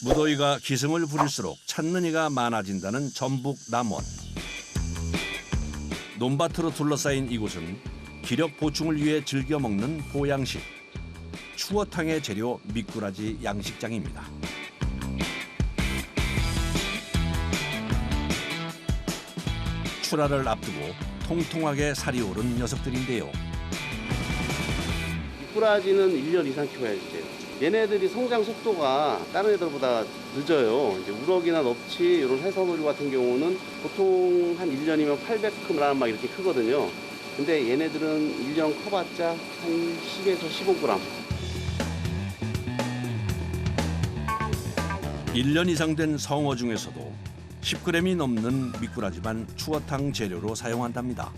무더위가 기승을 부릴수록 찾는 이가 많아진다는 전북 남원. 논밭으로 둘러싸인 이곳은 기력 보충을 위해 즐겨 먹는 보양식. 추어탕의 재료 미꾸라지 양식장입니다. 출하를 앞두고 통통하게 살이 오른 녀석들인데요. 미꾸라지는 1년 이상 키워야지 돼요. 얘네들이 성장 속도가 다른 애들보다 늦어요. 이제 우럭이나 넙치 이런 해산어류 같은 경우는 보통 한 1년이면 800g 막 이렇게 크거든요. 근데 얘네들은 1년 커봤자 한 10에서 15g. 1년 이상 된 성어 중에서도 10g이 넘는 미꾸라지만 추어탕 재료로 사용한답니다.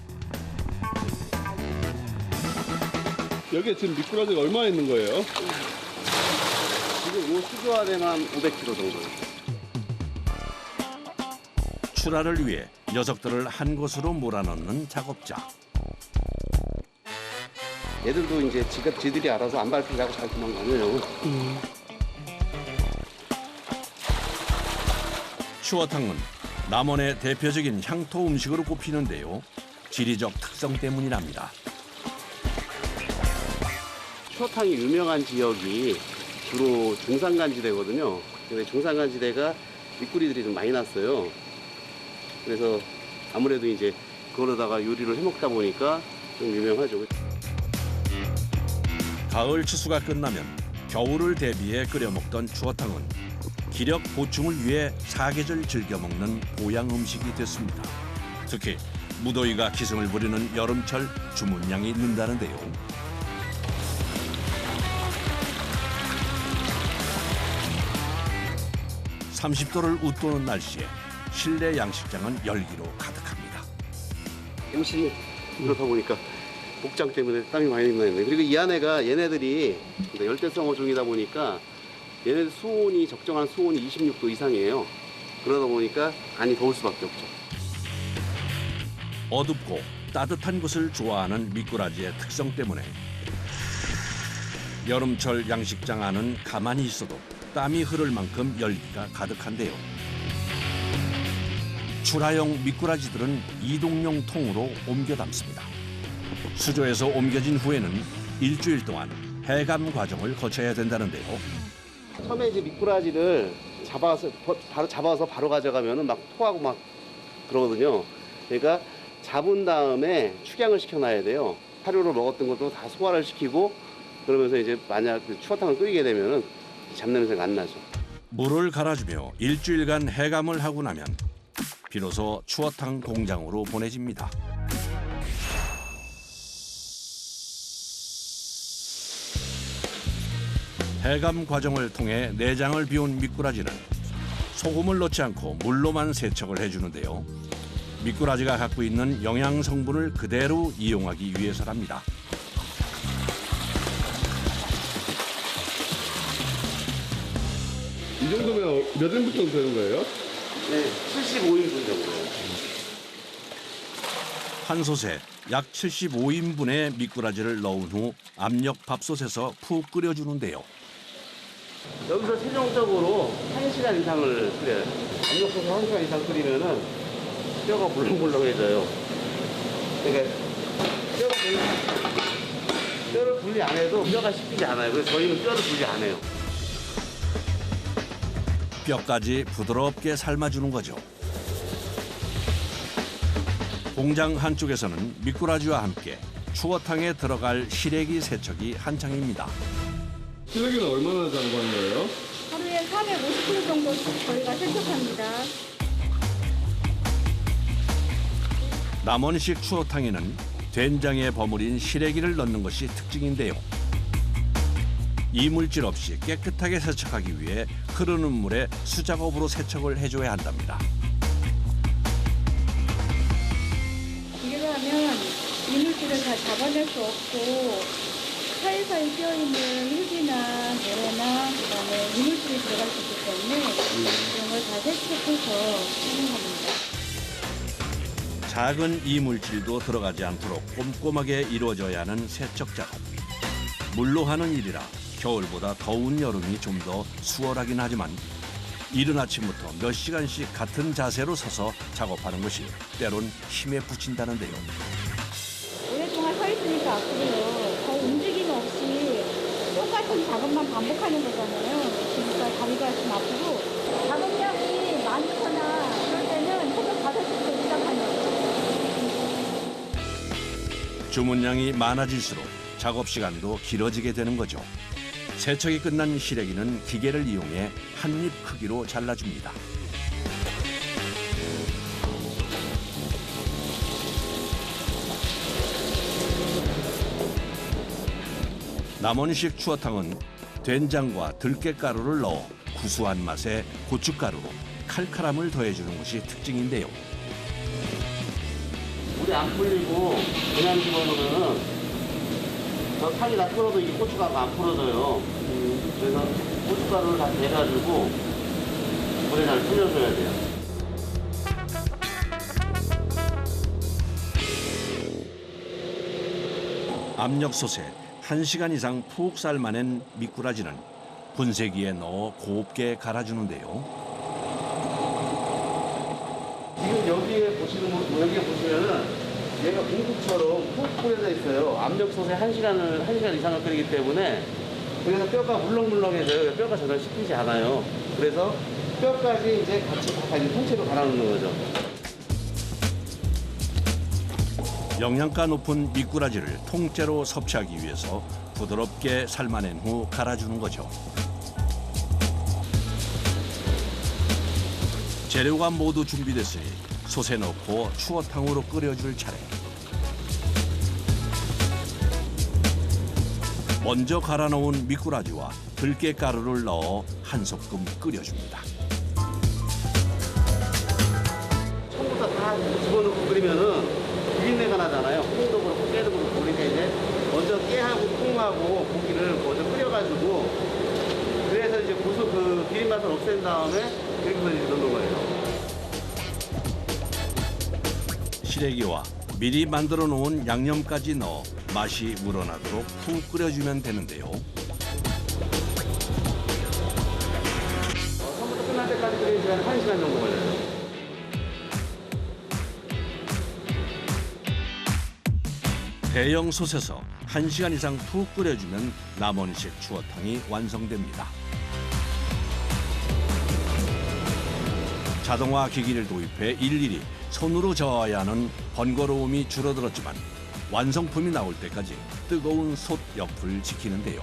여기에 지금 미꾸라지가 얼마나 있는 거예요? 지금 이 수조화대만 500kg 정도. 출하를 위해 녀석들을 한 곳으로 몰아넣는 작업자. 얘들도 이제 지들이 알아서 안 밟히려고 잘 도망가네요. 추어탕은 남원의 대표적인 향토 음식으로 꼽히는데요. 지리적 특성 때문이랍니다. 추어탕이 유명한 지역이 주로 중산간지대거든요. 근데 중산간지대가 미꾸리들이 좀 많이 났어요. 그래서 아무래도 이제 그거로다가 요리를 해 먹다 보니까 좀 유명하죠. 가을 추수가 끝나면 겨울을 대비해 끓여 먹던 추어탕은 기력 보충을 위해 사계절 즐겨 먹는 보양 음식이 됐습니다. 특히 무더위가 기승을 부리는 여름철 주문량이 는다는데요. 30도를 웃도는 날씨에 실내 양식장은 열기로 가득합니다. 음식이 그렇다 보니까 복장 때문에 땀이 많이 나는데, 그리고 이 안에가 얘네들이 열대성 어종이다 보니까 얘네들 수온이 적정한 수온이 26도 이상이에요. 그러다 보니까 안이 더울 수밖에 없죠. 어둡고 따뜻한 곳을 좋아하는 미꾸라지의 특성 때문에 여름철 양식장 안은 가만히 있어도 땀이 흐를 만큼 열기가 가득한데요. 출하용 미꾸라지들은 이동용 통으로 옮겨 담습니다. 수조에서 옮겨진 후에는 일주일 동안 해감 과정을 거쳐야 된다는데요. 처음에 이제 미꾸라지를 잡아서 바로 가져가면은 막 토하고 막 그러거든요. 그러니까 잡은 다음에 축양을 시켜놔야 돼요. 사료를 먹었던 것도 다 소화를 시키고, 그러면서 이제 만약 그 추어탕을 끓이게 되면은 잡냄새가 안 나죠. 물을 갈아주며 일주일간 해감을 하고 나면 비로소 추어탕 공장으로 보내집니다. 해감 과정을 통해 내장을 비운 미꾸라지는 소금을 넣지 않고 물로만 세척을 해주는데요. 미꾸라지가 갖고 있는 영양 성분을 그대로 이용하기 위해서랍니다. 이 정도면 몇 인분 정도 되는 거예요? 네, 75인분 정도요. 한 솥에 약 75인분의 미꾸라지를 넣은 후 압력 밥솥에서 푹 끓여주는데요. 여기서 최종적으로 1시간 이상을 끓여요. 압력솥에서 1시간 이상 끓이면은 뼈가 물렁물렁해져요. 그러니까 뼈를 분리 안 해도 뼈가 씹히지 않아요. 그래서 저희는 뼈를 분리 안 해요. 뼈까지 부드럽게 삶아주는 거죠. 공장 한쪽에서는 미꾸라지와 함께 추어탕에 들어갈 시래기 세척이 한창입니다. 시래기는 얼마나 장구하는 거예요? 하루에 450kg 정도 저희가 세척합니다. 남원식 추어탕에는 된장에 버무린 시래기를 넣는 것이 특징인데요. 이물질 없이 깨끗하게 세척하기 위해 흐르는 물에 수작업으로 세척을 해줘야 한답니다. 이렇게 하면 이물질을 다 잡아낼 수 없고 사이사이 끼어있는 흙이나 모래나 그다음에 이물질이 들어갈 수 있기 때문에 그런 걸 다 세척해서 사용합니다. 작은 이물질도 들어가지 않도록 꼼꼼하게 이루어져야 하는 세척 작업. 물로 하는 일이라 겨울보다 더운 여름이 좀 더 수월하긴 하지만 이른 아침부터 몇 시간씩 같은 자세로 서서 작업하는 것이 때론 힘에 부친다는데요. 오랫동안 서 있으니까 아프고요. 거의 움직임 없이 똑같은 작업만 반복하는 거잖아요. 그러니까 다리가 좀 아프고 작업량이 많거나 그럴 때는 새벽 5시부터 시작하는 주문량이 많아질수록 작업 시간도 길어지게 되는 거죠. 세척이 끝난 시래기는 기계를 이용해 한 입 크기로 잘라줍니다. 남원식 추어탕은 된장과 들깨가루를 넣어 구수한 맛에 고춧가루로 칼칼함을 더해주는 것이 특징인데요. 물이 안 풀리고 그냥 집어넣으면 저 칼이 다 풀어도 이 고춧가루가 안 풀어져요. 그래서 고춧가루를 다 내가지고 물에 잘 풀려줘야 돼요. 압력솥에 1시간 이상 푹 삶아낸 미꾸라지는 분쇄기에 넣어 곱게 갈아주는데요. 지금 여기에 보시면은 얘가 공국처럼 푹 뿌려져 있어요. 압력솥에 1시간 이상을 끓이기 때문에 그래서 뼈가 물렁물렁해져요. 뼈가 전혀 씹히지 않아요. 그래서 뼈까지 이제 같이 다 통째로 갈아놓는 거죠. 영양가 높은 미꾸라지를 통째로 섭취하기 위해서 부드럽게 삶아낸 후 갈아주는 거죠. 재료가 모두 준비됐으니 솥에 넣고 추어탕으로 끓여줄 차례. 먼저 갈아놓은 미꾸라지와 들깨가루를 넣어 한 소끔 끓여줍니다. 처음부터 다 집어넣고 끓이면은 비린내가 나잖아요. 콩도 그렇고 깨도 그렇고. 그러니까 이제 먼저 깨하고 콩하고 고기를 먼저 끓여가지고 그래서 이제 그 비린 맛을 없앤 다음에 그리고 이제 넣는 거예요. 시래기와 미리 만들어 놓은 양념까지 넣어 맛이 우러나도록 푹 끓여주면 되는데요. 처음부터 끝날 때까지 끓이는 시간은 1시간 정도 걸려요. 대형 솥에서 1시간 이상 푹 끓여주면 남원식 추어탕이 완성됩니다. 자동화 기기를 도입해 일일이 손으로 저어야 하는 번거로움이 줄어들었지만 완성품이 나올 때까지 뜨거운 솥 옆을 지키는데요.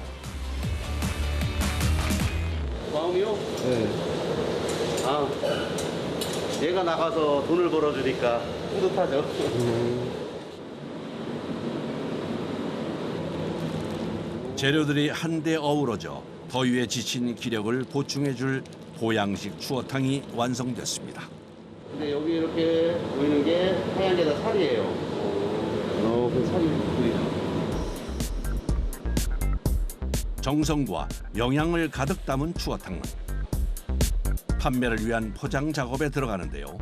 마음이요? 네. 아, 얘가 나가서 돈을 벌어주니까 뿌듯하죠. 재료들이 한데 어우러져 더위에 지친 기력을 보충해줄 보양식 추어탕이 완성됐습니다. 근데 여기 이렇게 보이는 게 하얀 게 다 살이에요. 그 살이 보이죠. 정성과 영양을 가득 담은 추어탕은 판매를 위한 포장 작업에 들어가는데요.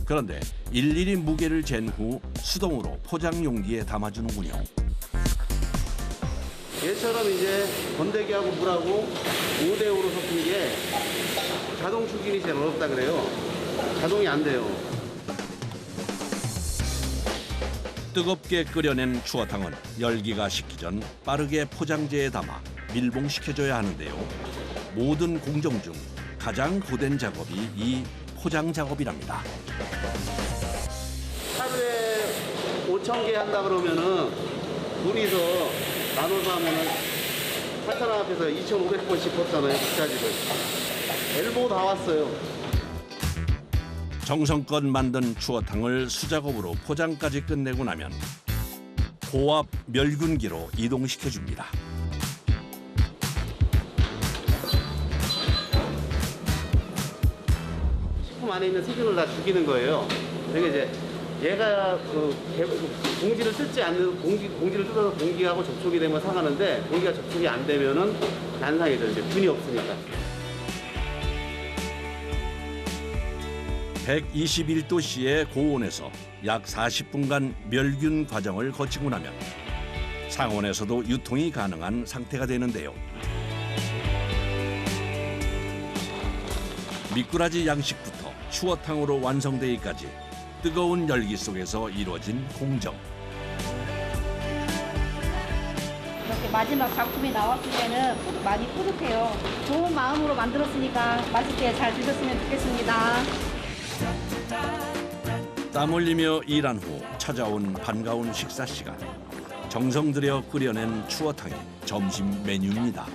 그런데 일일이 무게를 잰 후 수동으로 포장 용기에 담아주는군요. 얘처럼 이제 건더기하고 물하고 5대5로 섞은 게 자동 추진이 제일 어렵다 그래요. 자동이 안 돼요. 뜨겁게 끓여낸 추어탕은 열기가 식기 전 빠르게 포장재에 담아 밀봉시켜줘야 하는데요. 모든 공정 중 가장 고된 작업이 이 포장 작업이랍니다. 하루에 5,000개 한다 그러면은 둘이서 나눠서 하면은 8,000원 앞에서 2,500번씩 뽑잖아요. 국자지를. 엘보 다 왔어요. 정성껏 만든 추어탕을 수작업으로 포장까지 끝내고 나면 고압 멸균기로 이동시켜줍니다. 식품 안에 있는 세균을 다 죽이는 거예요. 그러니까 이제 얘가 공지를 뜯지 않는 공지를 뜯어서 공기하고 접촉이 되면 상하는데 공기가 접촉이 안 되면은 안 상해져. 이제 균이 없으니까. 121도씨의 고온에서 약 40분간 멸균 과정을 거치고 나면 상온에서도 유통이 가능한 상태가 되는데요. 미꾸라지 양식부터 추어탕으로 완성되기까지 뜨거운 열기 속에서 이루어진 공정. 이렇게 마지막 작품이 나왔을 때는 많이 뿌듯해요. 좋은 마음으로 만들었으니까 맛있게 잘 드셨으면 좋겠습니다. 땀 흘리며 일한 후 찾아온 반가운 식사 시간. 정성 들여 끓여낸 추어탕이 점심 메뉴입니다.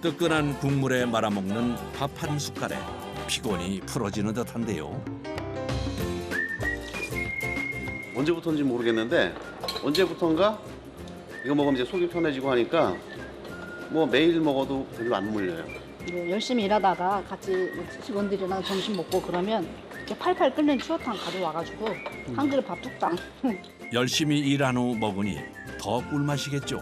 뜨끈한 국물에 말아먹는 밥 한 숟갈에 피곤이 풀어지는 듯한데요. 언제부터인지 모르겠는데 언제부턴가 이거 먹으면 이제 속이 편해지고 하니까 뭐 매일 먹어도 별로 안 물려요. 열심히 일하다가 같이 직원들이랑 점심 먹고 그러면 이렇게 팔팔 끓는 추어탕 가져와가지고 한 그릇 밥 뚝딱. 열심히 일한 후 먹으니 더 꿀맛이겠죠.